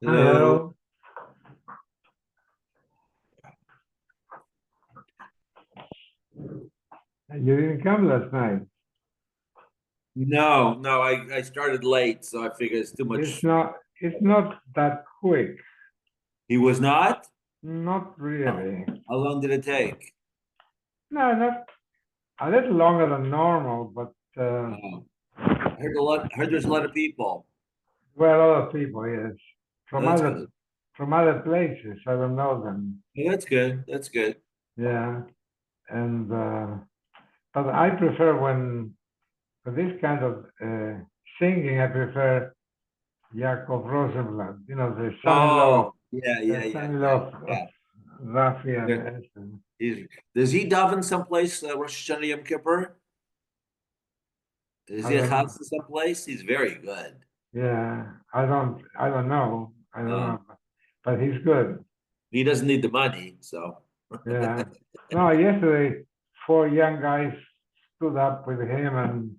Hello. Hello. You didn't come last night. No, I started late, so I figured it's too It's much. not that quick. He was not? Not Oh, really. how long did it take? No, not a little longer than normal, but Oh, I heard there's a lot of people. well, other people, yes, Oh, from that's other good. from other places. I don't know them. Yeah, that's good. That's good. Yeah, and but I prefer when for this kind of singing, I prefer Yaakov Rosenblatt. You know, Oh, yeah, yeah, the yeah, yeah, son-in-law of yeah. Rafi and Yeah. Esther. Does he daven someplace, Rosh Hashanah Yom Kippur? Is I he a don't. chassid someplace? He's very good. Yeah, I don't know. I don't Uh, know. But he's good. he doesn't need the money, so. Yeah. No, yesterday, four young guys stood up with him and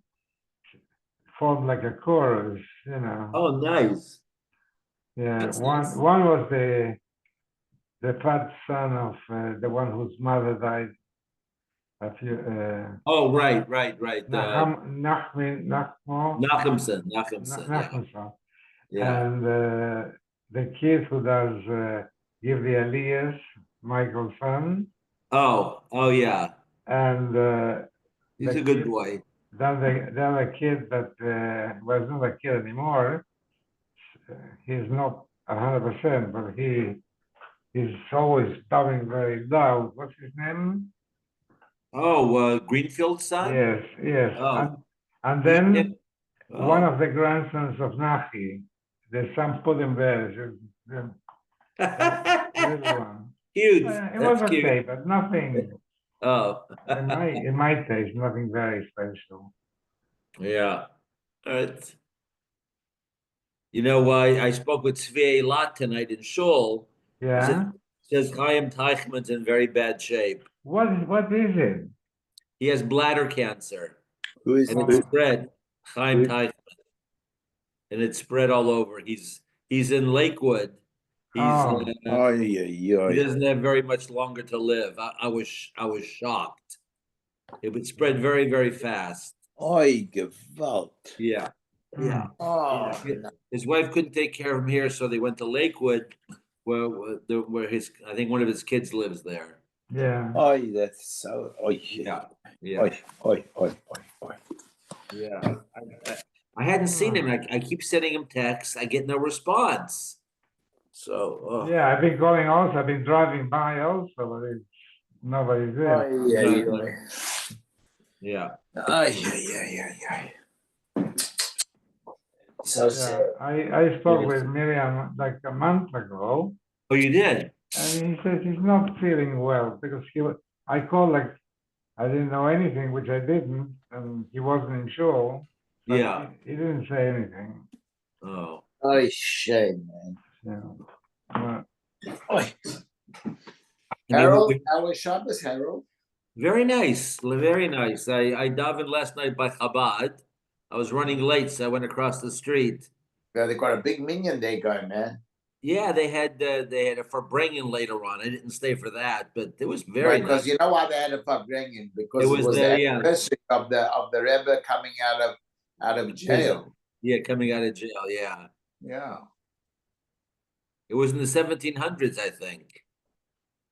formed like a chorus, you know. Oh, nice. Yeah, That's one nice. one was the fat son of the one whose mother died a few Oh, right. Nachmo Nachemson, yeah, Nachmanson. yeah. And the kid who does Give the Elias, Michael's son, Oh, yeah. and He's the a good kid, boy. the other kid that was not a kid anymore. He's not 100%, but he's always studying very loud. What's his name? Oh, Greenfield's son? Yes, yes. Oh, And he him. then one Oh. of the grandsons of Nachi, the son put him there. The little one. Cute. It was That's cute. okay, but nothing Oh. in my taste, nothing very special. Yeah. All right. You know why I spoke with Tzvi a lot tonight in Shul. He Yeah. says Chaim Teichmann's in very bad shape. What is it? He has bladder cancer, Who is and Oh, it spread. Chaim who? Teichmann, and it spread all over. He's in Lakewood. He's oh, Ay, ay, he ay. doesn't have very much longer to live. I was shocked. It would spread very, very fast. Ay, Gewalt. Yeah, yeah, hmm. yeah. Oh, no. His wife couldn't take care of him here, so they went to Lakewood, where his I think one of his kids lives there. Yeah. Ay, that's so. Ay, Yeah, yeah, ay, ay, ay, ay, ay. yeah. I hadn't seen him. Oh. I keep sending him texts. I get no response. So, Yeah, I've been going also. I've been driving by also, but nobody's there. Ay, ay, nothing. ay. Yeah. Ay, ay, ay, ay, ay. So Yeah, sad. I spoke Yes. with Miriam like a month ago, Oh, you did? and he says he's not feeling well because I called like I didn't know anything, which I didn't, and he wasn't sure, but Yeah. he didn't say anything. Oh. Ay, shame, man. So, Ay. And then Harold, how was Shabbos, Harold? very nice, very nice. I davened last night by Chabad. I was running late, so I went across the street. Yeah, they got a big minion day going, man. Yeah, they had a Farbrengen later on. I didn't stay for that, but it was very Because nice. you know why they had a Farbrengen? It Because it was was the the yeah, anniversary of the Rebbe coming out of jail. prison. Yeah, coming out of jail. Yeah, Yeah. it was in the 1700s, I think.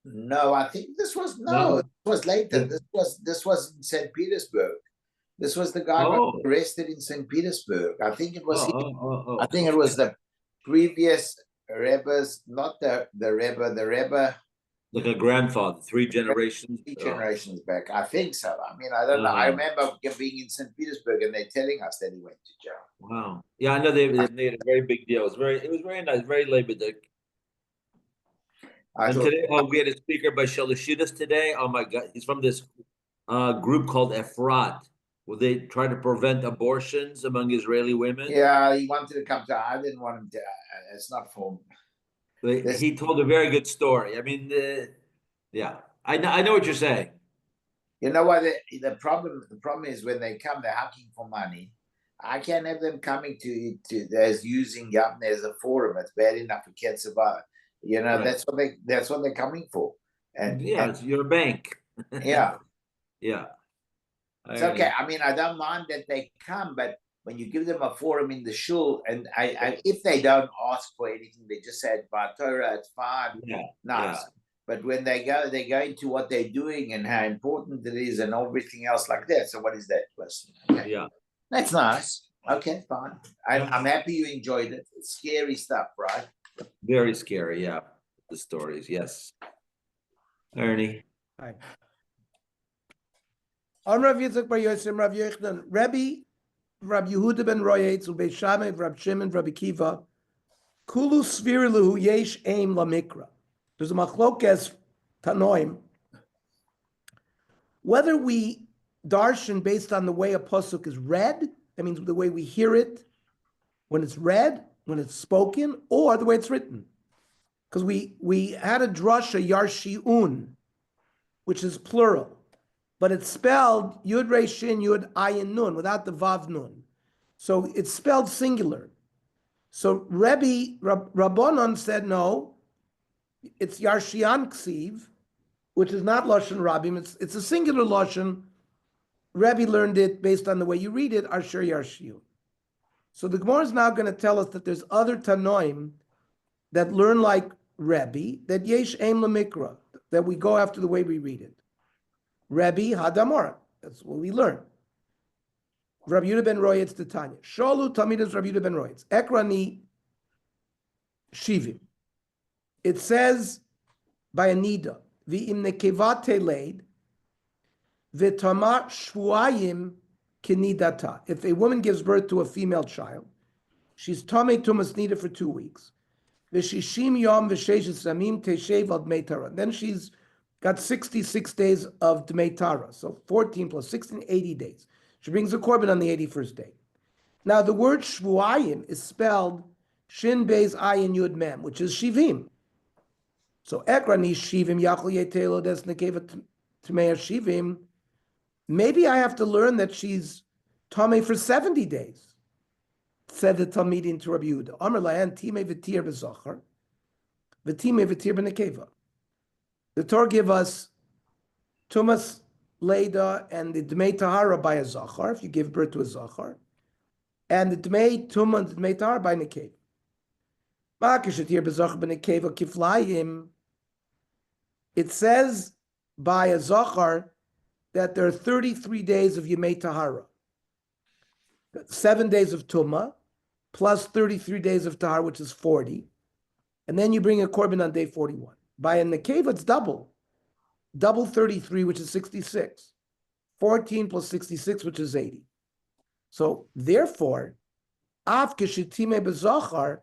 No, I think this was No. it was later. Yeah. This was in St. Petersburg. This was the guy got Oh, arrested in St. Petersburg. I think it was oh, him. oh, oh, I oh. think it was the previous Rebbe's, not the Rebbe Like a grandfather, three generations. 3 generations back. I think so. I mean, I don't know. I remember being in St. Petersburg and they telling us that he went to jail. Wow. Yeah, I know they made a very big deal. It was very nice, very Labor Day. I And thought, today, we had a speaker by Shalashidis today. Oh my God, he's from this group called Efrat, where they try to prevent abortions among Israeli women. yeah, he wanted to come to. I didn't want him to. It's not for this. He told a very good story. I mean, yeah, I know what you're saying. You know what? The problem is when they come, they're asking for money. I can't have them coming to as using Yavne as a forum. It's bad enough we can't survive. Right. That's what they're coming for. And Yeah, it's your bank. yeah, Yeah. it's okay. I mean, I don't mind that they come, but when you give them a forum in the shul, and I if they don't ask for anything, they just say by Torah, it's fine, Yeah. nice. Yeah. But when they go into what they're doing and how important it is and everything else like that. So what is that question? Okay. Yeah. That's nice. Okay, fine. I'm happy you enjoyed it. It's scary stuff, right? Very scary. Yeah. The stories. Yes. Ernie. Hi. On Rav Yitzchak Bar Yosef, Rav Yochanan, Rabbi Yehuda ben Royetz, Ubei Shammai, Rav Shimon, Rabbi Kiva, Kulu Svirilu Yesh Aim Lamikra. There's a machlokes Tanoim. Whether we darshan based on the way a pasuk is read, that means the way we hear it, when it's read, when it's spoken, or the way it's written. Because we had a drasha Yarshiun, which is plural, but it's spelled Yud Rei Shin Yud Ayin Nun without the Vav Nun. So it's spelled singular. So Rabbanon said no, it's Yarshian Ksiv, which is not Lashon Rabim, it's a singular Lashon. Rebbe learned it based on the way you read it, Asher Yarshiun. So the Gemara is now going to tell us that there's other Tanoim that learn like Rebbe, that Yesh Aim Lamikra, that we go after the way we read it. Rebbe Hadamora, that's what we learn. Rabbi Yehuda ben Royetz the Tanya. Sholu Talmidas Rabbi Yehuda ben Royetz. Ekrani Shivim. It says by Anida, V'im nekeva teleid, v'tamar shvuayim kinidata. If a woman gives birth to a female child, she's tamei tumas nida for 2 weeks. V'shishim yom v'sheshes samim teshev al dmei tara. Then she's got 66 days of dmei tara. So 14 plus 16, 80 days. She brings a korban on the 81st day. Now the word shvuayim is spelled shin beis ayin yud mem, which is shivim. So ekrani shivim yachol yetelo des nekeva tmeir shivim. Maybe I have to learn that she's tamei for 70 days. Said the Talmidim to Rabbi Yehuda. Amar layan timei v'tir b'zachar, v'timei v'tir b'nekeva. The Torah give us tumas Leda and the Dmei Tahara by a Zachar, if you give birth to a Zachar, and the Dmei Tumah and the Dmei Tahara by Nekeva. It says by a Zachar that there are 33 days of Yemei Tahara. 7 days of Tumah, plus 33 days of Tahara, which is 40. And then you bring a korban on day 41. By a Nekeva, it's double 33, which is 66. 14 plus 66, which is 80. So therefore, af keshitime bezachar,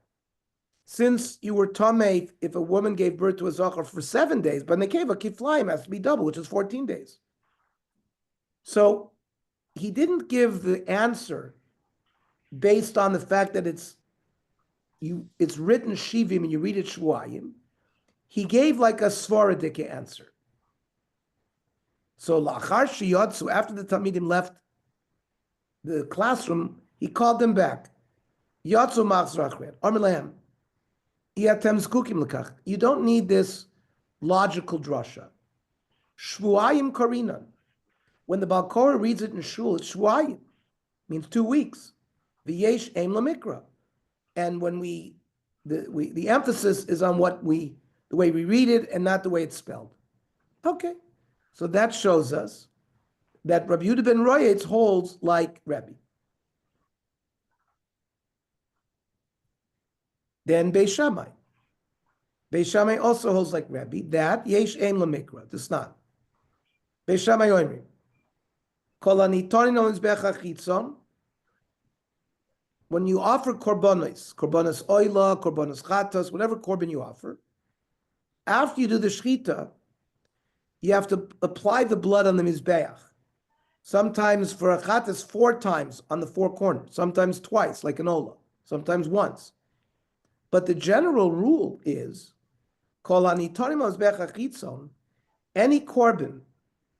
since you were tamei, if a woman gave birth to a zachar for 7 days, but nekeva kiflaim has to be double, which is 14 days. So he didn't give the answer based on the fact that it's written shivim and you read it shvuayim. He gave like a svaradik answer. So lachar shiyotzu, after the Talmidim left the classroom, he called them back. Yotzu machzrachred, armelahem, iatem zkukim lekach. You don't need this logical drasha. Shvuayim karinan. When the Baal Korah reads it in shul, it's shvuayim, means 2 weeks. V'yesh aim lamikra. And when the emphasis is on the way we read it and not the way it's spelled. Okay. So that shows us that Rabbi Yehuda ben Royetz holds like Rabbi. Then Beis Shammai. Beis Shammai also holds like Rabbi that yesh aim lamikra. This not. Beis Shammai oimrim. Kol anitonin al mizbeach hachitzon. When you offer korbanos oila, korbanos chatas, whatever korban you offer, after you do the shechita, you have to apply the blood on the mizbeach. Sometimes for a chatas 4 times on the 4 corners, sometimes twice, like an ola, sometimes once. But the general rule is, kol anitonim al mizbeach hachitzon, any korban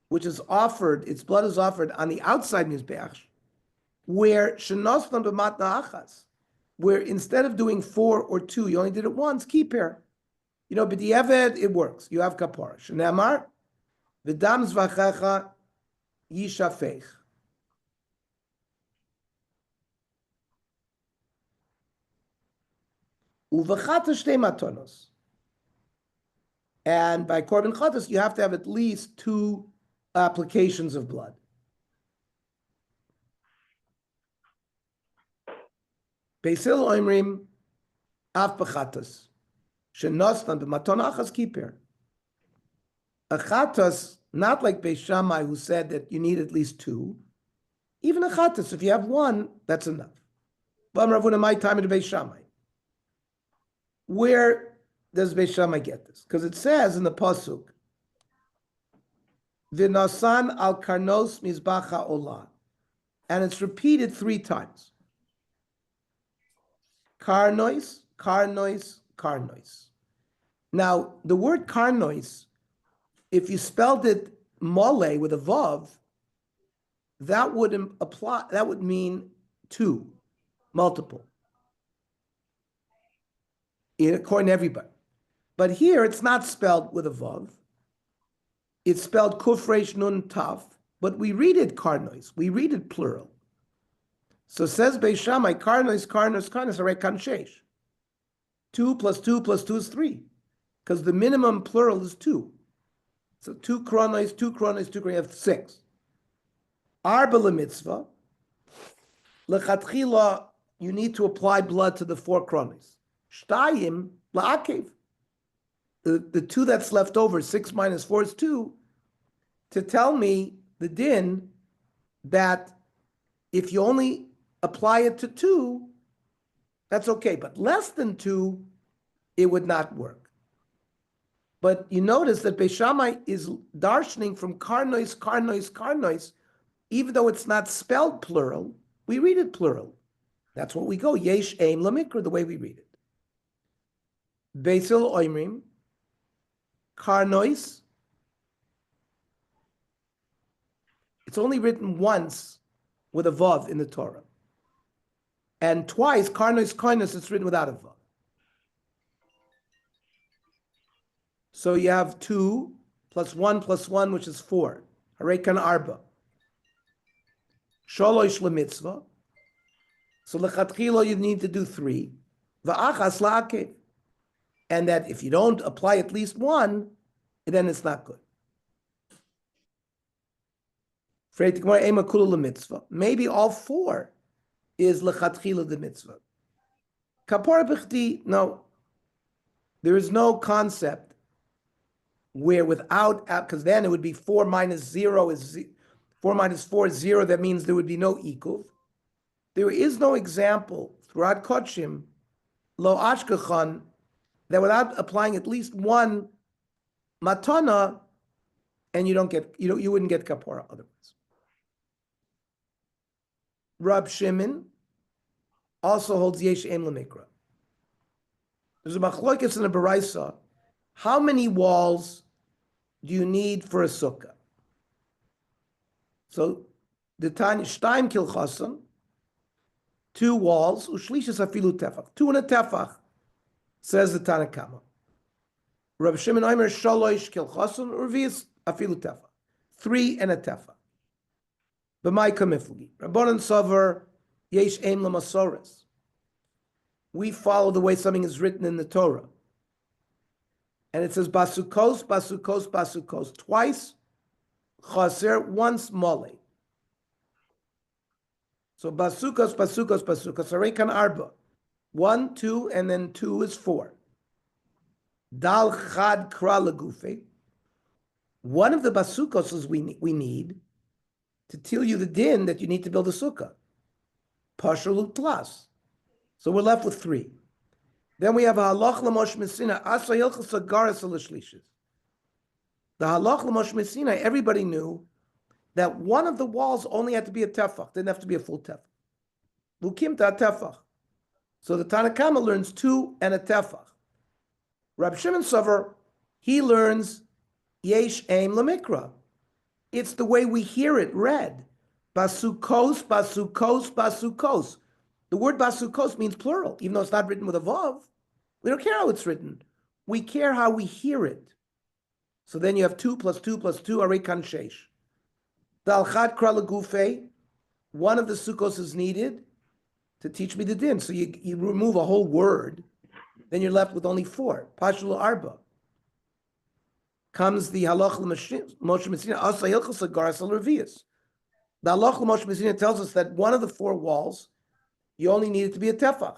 which is offered, its blood is offered on the outside mizbeach, where shenoslan b'matna achas, where instead of doing 4 or 2, you only did it once, keep here. You know, b'diavad, it works. You have kapara. Shneamar, v'dam zvachecha yishafech. Uvachata shtei matonos. And by korban chatas, you have to have at least 2 applications of blood. Beisil oimrim af b'chatas. Shenostan b'maton achas kiper. A chatas, not like Beis Shammai who said that you need at least 2. Even a chatas, if you have 1, that's enough. Bam Ravuna, my time at Beis Shammai. Where does Beis Shammai get this? Because it says in the pasuk, "V'nasan al karnos mizbacha olah," and it's repeated 3 times. Karnois, karnois, karnois. Now, the word karnois, if you spelled it mole with a vav, that would apply. That would mean 2, multiple, according to everybody. But here it's not spelled with a vav. It's spelled kuf resh nun taf, but we read it karnois. We read it plural. So says Beis Shammai, karnois, karnois, karnois, are kan sheish. 2 plus 2 plus 2 is 3, because the minimum plural is 2. So 2 kronos, 2 kronos, 2 kronos, you have 6. Arba lemitzvah, lechatchila, you need to apply blood to the 4 kronos. Shtayim la'akev. The 2 that's left over, 6 minus 4 is 2, to tell me the din that if you only apply it to 2, that's okay. But less than 2, it would not work. But you notice that Beis Shammai is darshaning from karnois, karnois, karnois, even though it's not spelled plural, we read it plural. That's what we go, yesh aim lamikra, the way we read it. Beisil oimrim, karnois, it's only written once with a vav in the Torah. And twice, karnois, karnois, it's written without a vav. So you have 2 plus 1, which is 4. Harekan arba. Sholosh lemitzvah. So lechatchila, you need to do 3. Va'achas la'akev. And that if you don't apply at least 1, then it's not good. Maybe all 4 is lechatchila the mitzvah. Kapara b'chdi, no. There is no concept where without, because then it would be 4 minus 0 is 4 minus 4 is 0. That means there would be no ikuv. There is no example throughout Kodshim, lo ashkechan, that without applying at least 1 matana, and you don't get, you wouldn't get kapara otherwise. Rab Shimon also holds yesh em lemikra. There's a machlokes in a baraisa. How many walls do you need for a sukkah? So the Tanya shtaim kilchason, 2 walls, ushlishas afilu tefach, 2 and a tefach, says the Tanakama. Rab Shimon Omer shalosh kilchason urvius afilu tefach, 3 and a tefach. B'may kamifli. Rabbanan Sover yesh aim lamasoras. We follow the way something is written in the Torah. And it says basukos, basukos, basukos. Twice chaser, once mole. So basukos, basukos, basukos. Arekan arba. 1, 2, and then 2 is 4. Dal chad kra legufe. One of the basukos is we need to tell you the din that you need to build a sukkah. Pashalut plus. So we're left with 3. Then we have a halach l'mosh mesina, asa hilchas agaras l'shlishis. The halach l'mosh mesina, everybody knew that one of the walls only had to be a tefach, didn't have to be a full tefach. Lukimta tefach. So the Tanakama learns 2 and a tefach. Rab Shimon Sover, he learns yesh aim lemikra. It's the way we hear it read. Basukos, basukos, basukos. The word basukos means plural, even though it's not written with a vav. We don't care how it's written. We care how we hear it. So then you have 2 plus 2 plus 2, arekan sheish. Dalchat kra legufe, one of the sukkos is needed to teach me the din. So you remove a whole word, then you're left with only 4. Pashul arba. Comes the halach Moshe Messina, asa hilchos agaras al revius. The halach Moshe Messina tells us that one of the 4 walls, you only need it to be a tefach.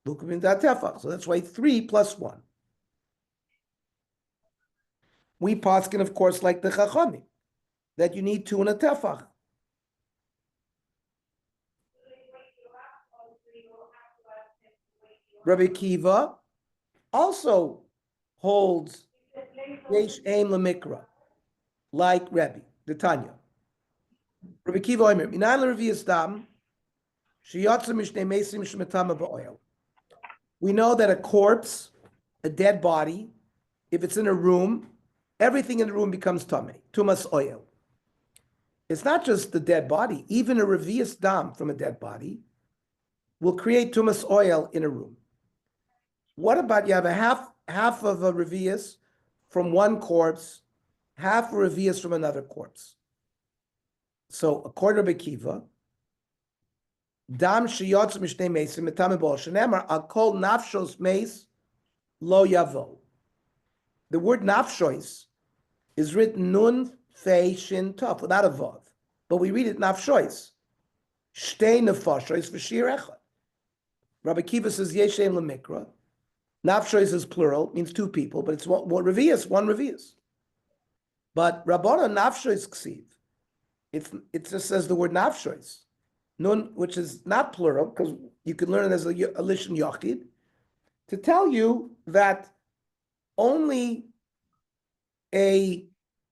Lukum in that tefach. So that's why 3 plus 1. We paskin, of course, like the chachamim, that you need 2 in a tefach. Rabbi Kiva also holds yesh aim lemikra, like Rabbi, the Tanya. Rabbi Kiva oimer, minan l'revius dam, sheyotza mishnei mesim shemetama ba'oil. We know that a corpse, a dead body, if it's in a room, everything in the room becomes tamei, tumas oil. It's not just the dead body, even a revius dam from a dead body will create tumas oil in a room. What about you have a half of a revius from one corpse, half a revius from another corpse? So according to Bekiva, dam sheyotz mishnei mesim metame b'ol shenemar al kol nafshos meis lo yavo. The word nafshos is written nun fei shin tov without a vav, but we read it nafshos. Shtei nefashos v'shir echad. Rabbi Kiva says yeshem lemikra. Nafshos is plural, means 2 people, but it's one revius, one revius. But Rabbana nafshos ksiv. It just says the word nafshos. Nun, which is not plural, because you can learn it as a lishon yachid, to tell you that only a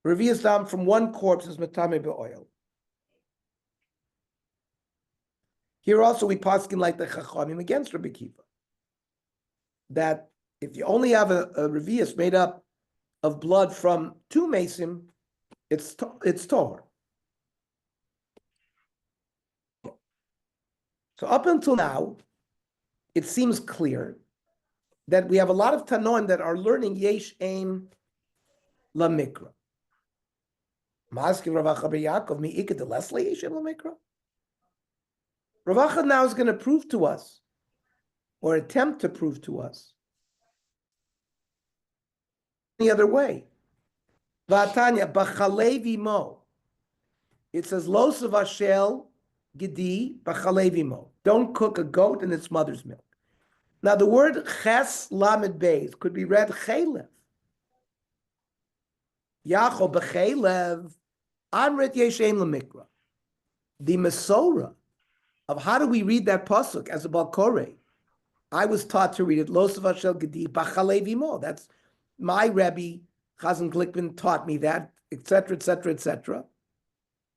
revius dam from one corpse is metame be'oil. Here also we paskin like the chachamim against Rabbi Kiva, that if you only have a revius made up of blood from 2 mesim, it's tohar. So up until now, it seems clear that we have a lot of tanoim that are learning yesh aim lamikra. Maskim Rav Acha Yaakov mi iked the leslie yesh aim lamikra. Rav Acha now is going to prove to us, or attempt to prove to us, any other way. Vatanya b'chalevi mo. It says los of ashel gedi b'chalevi mo. Don't cook a goat in its mother's milk. Now the word ches lamed beis could be read chelev. Yacho b'chelev amrit yeshem lemikra. The Masorah of how do we read that pasuk as a balkore? I was taught to read it los of ashel gedi b'chalevi mo. That's my Rebbe, Chazon Glickman, taught me that, etc., etc., etc.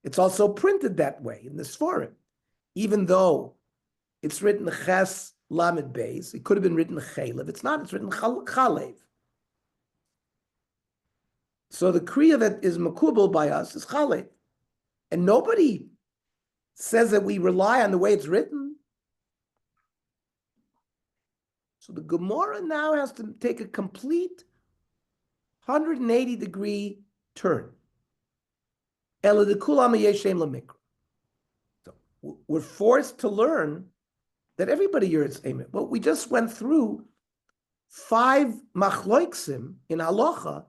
It's also printed that way in the Sforim. Even though it's written Ches Lamed Beis, it could have been written Chalev. It's not, it's written Chalev. So the Kriya that is Makubal by us is Chalev. And nobody says that we rely on the way it's written. So the Gemara now has to take a complete 180-degree turn. So we're forced to learn that everybody here is amen. Well, we just went through 5 machloiksim in halacha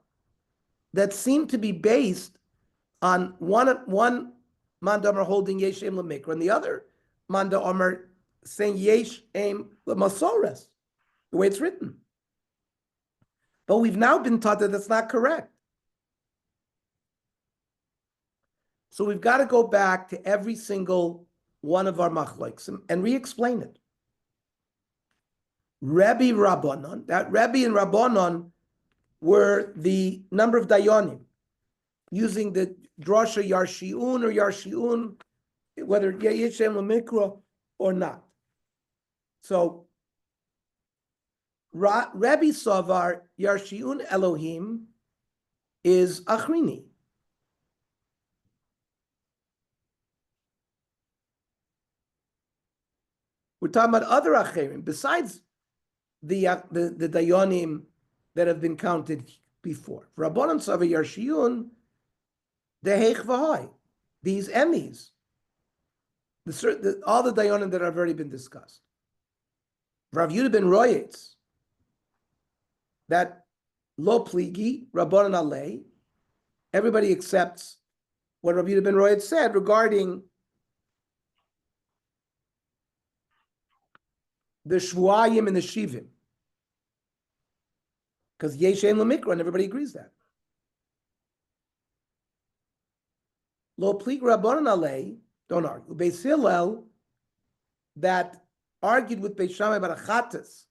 that seem to be based on one manda omer holding yesh aim lemikra, and the other manda omer saying yesh aim lemasoras, the way it's written. But we've now been taught that that's not correct. So we've got to go back to every single one of our machlokes and re-explain it. Rebbe Rabbanon, that Rebbe and Rabbanon were the number of dayanim, using the drasha Yarshiun or Yarshiun, whether Yeshem Lemikra or not. So Rebbe Savar Yarshiun Elohim is Achrini. We're talking about other acherim besides the dayanim that have been counted before. Rabbanan Sava Yarshiyun, Deheich V'hai, these emis, all the dayanim that have already been discussed. Rav Yehuda ben Royetz, that lo pligi, Rabbanan alei, everybody accepts what Rav Yehuda ben Royetz said regarding the Shvuayim and the Shivim. Because Yeshem Lamikra, and everybody agrees that. Lo plik Rabbanan alei, don't argue. Beis Hillel, that argued with Beis Shammai about a chatas.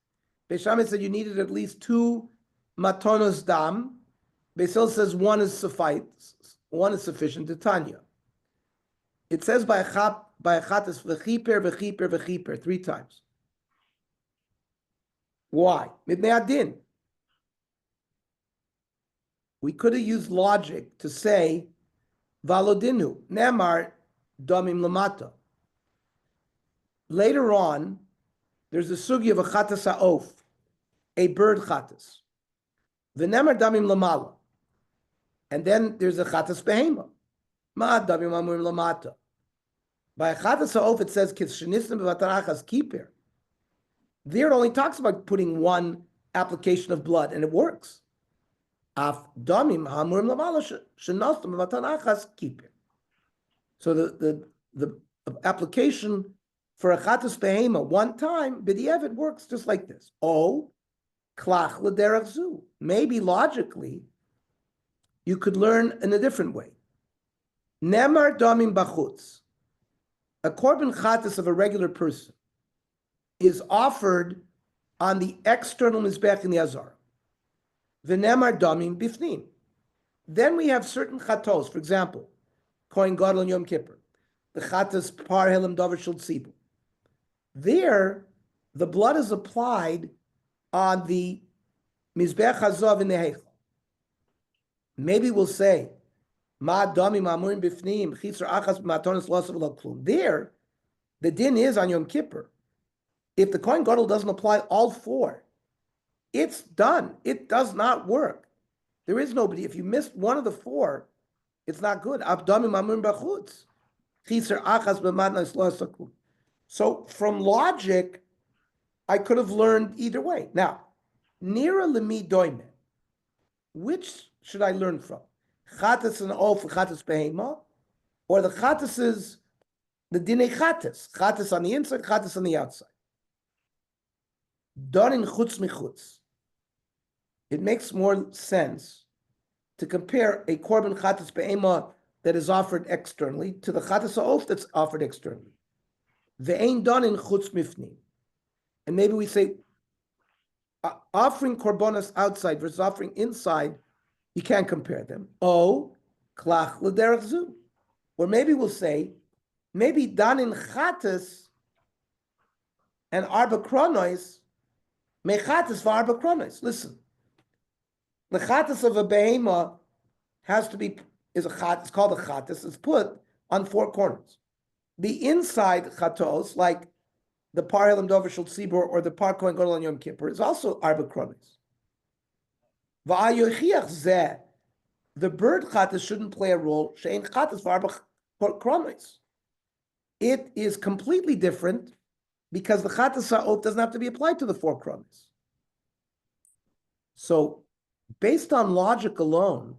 Beis Shammai said you needed at least 2 matonos dam. Beis Hillel says one is sufficient to Tanya. It says by a chatas v'chiper v'chiper v'chiper 3 times. Why? Midnei adin. We could have used logic to say valodinu nemar damim lamata. Later on, there's the sugi of a chatas ha'of, a bird chatas. The nemar damim lamala. And then there's a chatas behema. Ma damim amurim lamata. By a chatas ha'of, it says kishenistim b'vatanachas kiper. There it only talks about putting 1 application of blood, and it works. Af damim hamurim lamala shenostim b'vatanachas kiper. So the application for a chatas behema 1 time, b'di'evet works just like this. Oh, klach l'derech zu. Maybe logically, you could learn in a different way. Nemar damim bachutz. A korban chatas of a regular person is offered on the external mizbech in the azar. V'nemar damim bifnim. Then we have certain chatos, for example, Kohen Gadol and Yom Kippur, the chatas par helam davar shel tzibur. There, the blood is applied on the mizbech hazav in the heichal. Maybe we'll say, ma damim amurim bifnim chisar achas matonis losav lo klum. There, the din is on Yom Kippur. If the Kohen Gadol doesn't apply all 4, it's done. It does not work. There is nobody. If you missed one of the 4, it's not good. So from logic, I could have learned either way. Now, nira lemi doime. Which should I learn from? Chatas and of chatas behema, or the chatas is the dinei chatas? Chatas on the inside, chatas on the outside. Done in chutz michutz. It makes more sense to compare a korban chatas be'ema that is offered externally to the chatas ha'of that's offered externally. Ve'ein done in chutz mifnim. And maybe we say, offering korbanos outside versus offering inside, you can't compare them. Oh, klach l'derech zu. Or maybe we'll say, maybe done in chatas and arba kronos, mechatas for arba kronos. Listen. The chatas of a behema has to be, is a chat, it's called a chatas, it's put on 4 corners. The inside chatos, like the par helam dover shel tzibur or the par kohen gadol on Yom Kippur, is also arba kronos. Va'ayochiach zeh, the bird chatas shouldn't play a role, she'ein chatas v'arba kronos. It is completely different because the chatas ha'ot doesn't have to be applied to the 4 kronos. So, based on logic alone,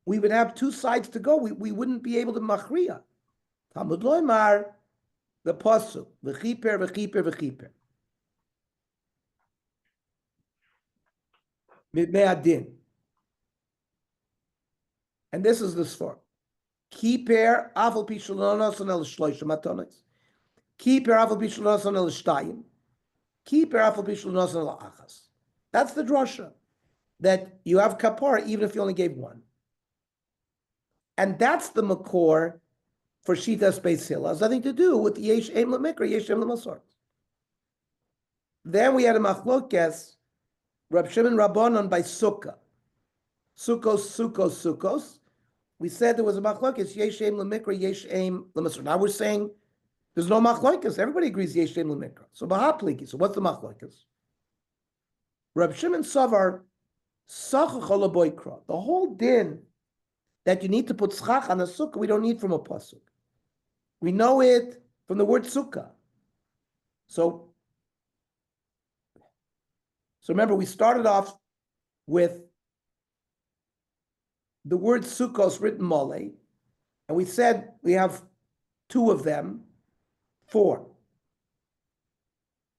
we would have 2 sides to go. We wouldn't be able to machriya. Talmud loymar, the pasuk, v'chiper, v'chiper, v'chiper. Midmei adin. And this is the svar. Kiper, afal pi shalonos el shloisha matonis. Kiper, afal pi shalonos el shtayim. Kiper, afal pi shalonos el achas. That's the drasha. That you have kapara even if you only gave 1. And that's the makor for Shitas Beis Hillel. It has nothing to do with Yesh Em Lemikra, Yesh Em Lemasor. Then we had a machlokes, Rab Shimon Rabbanon by Sukkah. Sukkos. We said there was a machlokes, Yesh Em Lemikra, Yesh Em Lemasor. Now we're saying There's no machloikas. Everybody agrees yesh shem l'mikra. So b'hapliki. So what's the machloikas? Reb Shimon Savar sachach alaboikra. The whole din that you need to put schach on a sukkah, we don't need from a pasuk. We know it from the word sukkah. So remember, we started off with the word sukkos written mole, and we said we have two of them, four.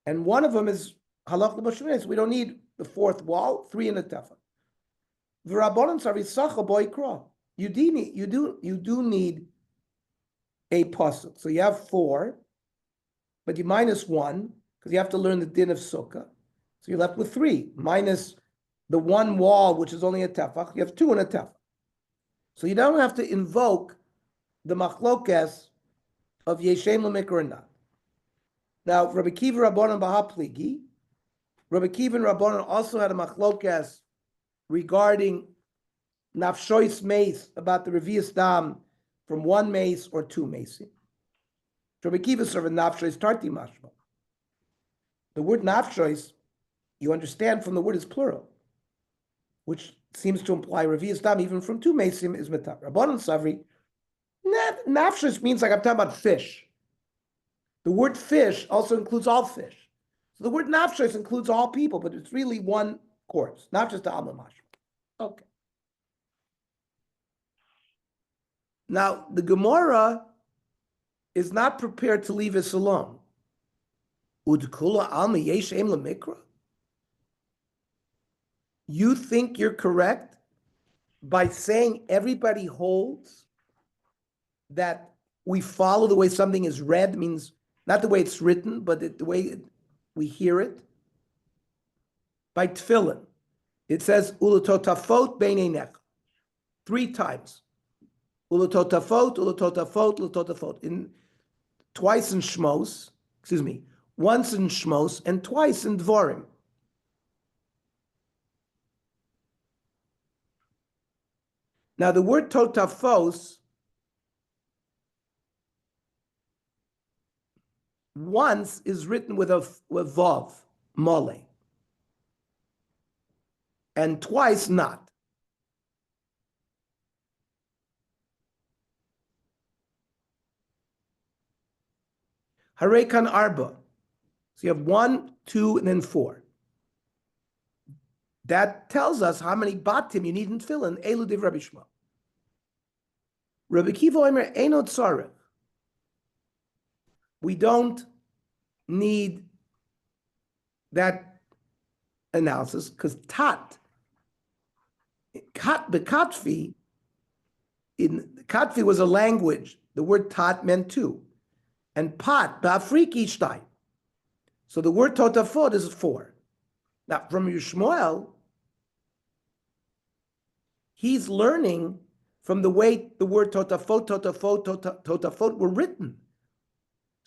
And one of them is halach l'bashmenes. So we don't need the fourth wall, three in the tefa. V'rabbanan savisacha boikra. You do need a pasuk. So you have four, but you minus one because you have to learn the din of sukkah. So you're left with three minus the one wall, which is only a tefach. You have two in a tefach. So you don't have to invoke the machlokes of yeshem l'mikra or not. Now, Rabbi Kiva Rabbanan b'hapligi. Rabbi Kiva and Rabbanan also had a machlokes regarding nafshois mace, about the revius dam from one mace or two maces. Rabbi Kiva served nafshois tarti mashma. The word nafshois, you understand from the word is plural, which seems to imply revius dam even from two maces is metab. Rabbanan savri, nafshois means like I'm talking about fish. The word fish also includes all fish. So the word nafshois includes all people, but it's really one corpse, not just the alma mashma. Okay. Now, the Gemara is not prepared to leave us alone. Udkula alma yeshem lemikra? You think you're correct by saying everybody holds that we follow the way something is read, means not the way it's written, but the way we hear it? By tefillin, it says ulatotafot beinei necha 3 times. Ulatotafot, ulatotafot, ulatotafot. Twice in Shmos, once in Shmos and twice in Dvorim. Now the word totafos once is written with vav, mole, and twice not. Harekan arba. So you have 1, 2, and then 4. That tells us how many batim you need in tefillin. Elu div Rabbi Shmuel. Rabbi Kiva Omer eino tzarech. We don't need that analysis because bekatfi was a language. The word tat meant two, and pat ba'afriki shtay. So the word totafot is 4. Now from Yishmael, he's learning from the way the word totafot were written.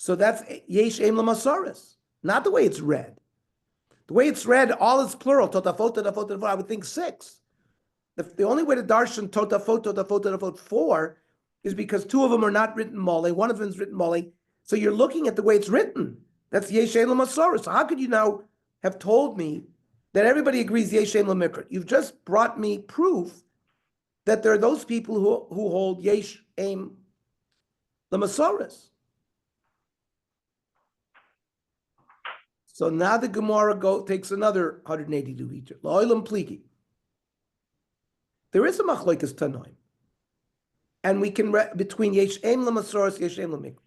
So that's yesh em lamasaris, not the way it's read. The way it's read, all is plural. Totafot, totafot, totafot. I would think 6. The only way to darshan totafot, totafot, totafot 4 is because 2 of them are not written mole. One of them is written mole. So you're looking at the way it's written. That's yesh em lamasaris. So how could you now have told me that everybody agrees yesh em lemikra? You've just brought me proof that there are those people who hold yesh em lamasaris. So now the Gemara takes another 180 degrees. La'olam pligi. There is a machlokes tanoim, and we can between yesh em lamasaris, yesh em lemikra.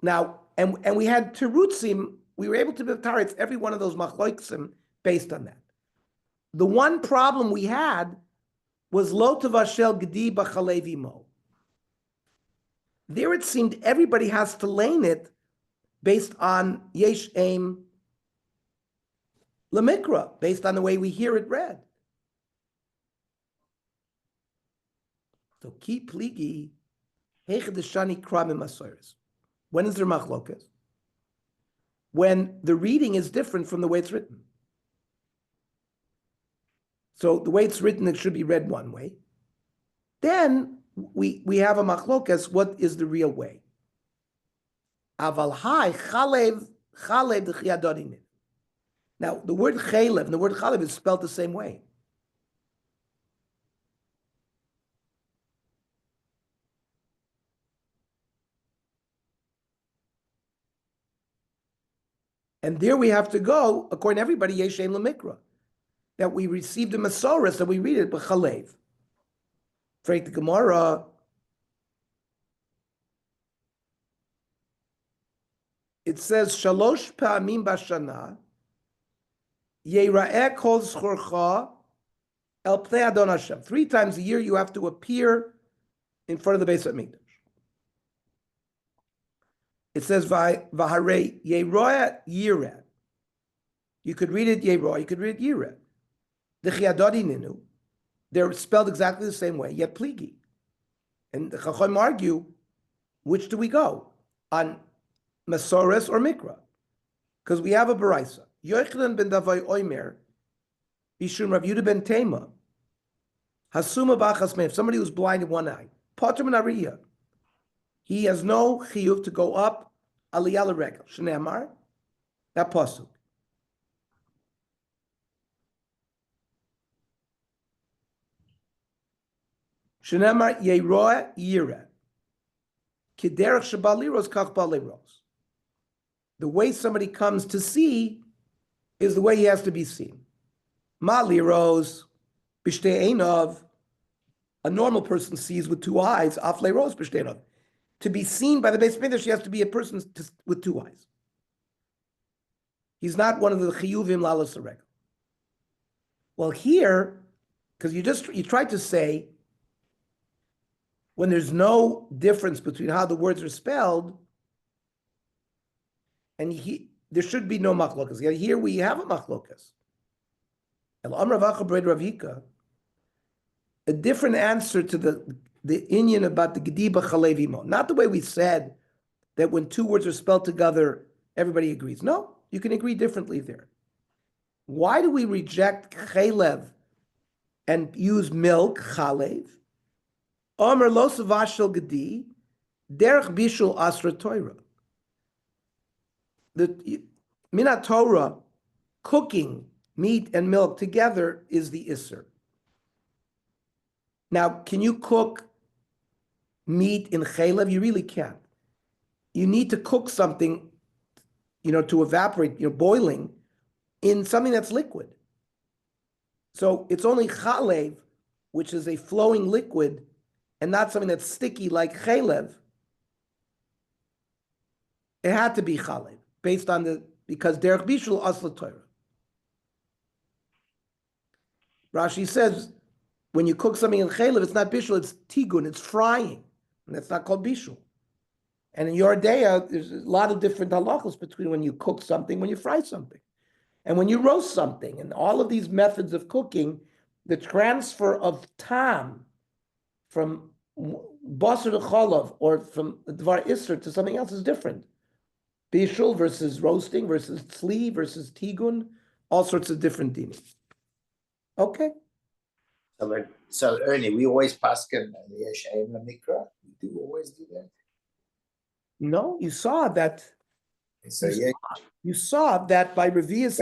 Now, and we had terutzim. We were able to b'taritz every one of those machlokesim based on that. The one problem we had was lo tavashel gedi b'chalevi mo. There it seemed everybody has to lane it based on yesh em lemikra, based on the way we hear it read. So ki pligi hechadeshani kramim asoris. When is there machlokas? When the reading is different from the way it's written. So the way it's written, it should be read one way. Then we have a machlokas. What is the real way? Aval hai chalev d'chiyadodin. Now the word chalev and the word chalev is spelled the same way. And there we have to go, according to everybody, Yeshem Lemikra, that we received the Masoros, that we read it, but Chalev. Frank the Gemara, it says, Shalosh Pa'amim Bashana, Yera'eh Kol Zchorcha El Pnei Adon Hashem. 3 times a year you have to appear in front of the Beis HaMikdash. It says, V'harei Yeroeh Yireh. You could read it Yeroeh, you could read it Yireh. The Chiyadodi Ninu, they're spelled exactly the same way, yet Pligi. And the Chacham argue, which do we go? On Masoros or Mikra? Because we have a Baraisa. Yochanan ben Davai Oimer, Bishum Rav Yehuda ben Tema, Hasuma Bachas Meif, somebody who's blind in one eye, Pater min Ariyah. He has no chiyuv to go up aliyah l'regel. Shneimar, that pasuk. Shneimar yeroeh yireh. Kiderech shebaliros kach baliros. The way somebody comes to see is the way he has to be seen. Maliros b'shtei einov. A normal person sees with 2 eyes. Af leiros b'shtei einov. To be seen by the Beis Mikdash, she has to be a person with 2 eyes. He's not one of the chiyuvim lalos regel. Well, here, because you tried to say when there's no difference between how the words are spelled, and there should be no machlokas. Here we have a machlokas. El Amar Vacha Bred Ravika, a different answer to the Indian about the Gediba Chalevimo. Not the way we said that when 2 words are spelled together, everybody agrees. No, you can agree differently there. Why do we reject Chalev and use milk, Chalev? Omer lo savashel Gedi, derech bishul asra Torah. The Minat Torah, cooking meat and milk together is the Isser. Now, can you cook meat in chalev? You really can't. You need to cook something, to evaporate, boiling, in something that's liquid. So it's only chalev, which is a flowing liquid, and not something that's sticky like chalev. It had to be chalev, because derech bishul asla Torah. Rashi says, when you cook something in chalev, it's not bishul, it's tigun, it's frying. And that's not called bishul. And in your day, there's a lot of different halachos between when you cook something, when you fry something, and when you roast something. And all of these methods of cooking, the transfer of tam from basar to chalav or from dvar isser to something else is different. Bishul versus roasting versus tzli versus tigun, all sorts of different dinim. Okay. So Ernie, we always paskin Yeshem Lemikra. We do always do that. No, you saw that. So You saw that by Revius.